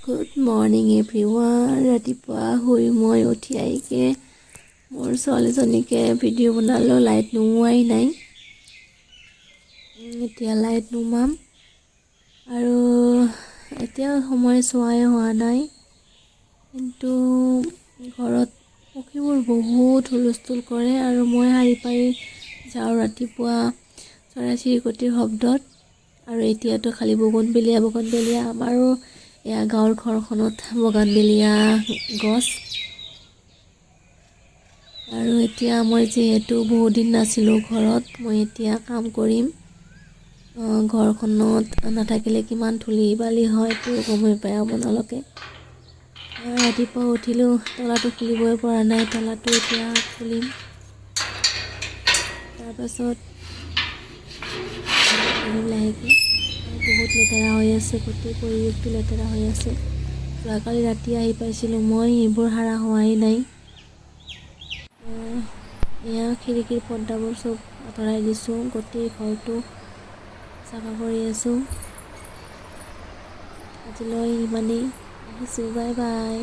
Good morning everyone. ৰাতিপুৱা শুই মই উঠি আহিকে মোৰ ছোৱালীজনীকে ভিডিঅ' বনালোঁ। লাইট নোমোৱাই নাই, এতিয়া লাইট নুমাম আৰু এতিয়া সময় চোৱাই হোৱা নাই, কিন্তু ঘৰত পক্ষীবোৰ বহুত হুলস্থুল কৰে আৰু মই সাৰি পাৰি যাওঁ ৰাতিপুৱা চৰাই চিৰিকটিৰ শব্দত। আৰু এতিয়াতো খালি বগনবেলিয়া আমাৰো এয়া গাঁৱৰ ঘৰখনত বগনবেলিয়া গছ। আৰু এতিয়া মই যিহেতু বহুত দিন নাছিলোঁ ঘৰত, মই এতিয়া কাম কৰিম। ঘৰখনত নাথাকিলে কিমান ধূলি বালি হয় তো গমেই পাই আপোনালোকে। ৰাতিপুৱা উঠিলোঁ, তলাটো খুলিবই পৰা নাই, তলাটো এতিয়া খুলিম। তাৰপাছত লাহেকৈ বহুত লেতেৰা হৈ আছে, গোটেই পৰিৱেশটো লেতেৰা হৈ আছে। যোৱাকালি ৰাতি আহি পাইছিলোঁ মই, এইবোৰ সাৰা হোৱাই নাই। এয়া খিৰিকীৰ পৰ্দাবোৰ চব আঁতৰাই দিছোঁ, গোটেই ঘৰটো চাফা কৰি আছোঁ। আজিলৈ ইমানেই, আহিছোঁ, বাই বাই।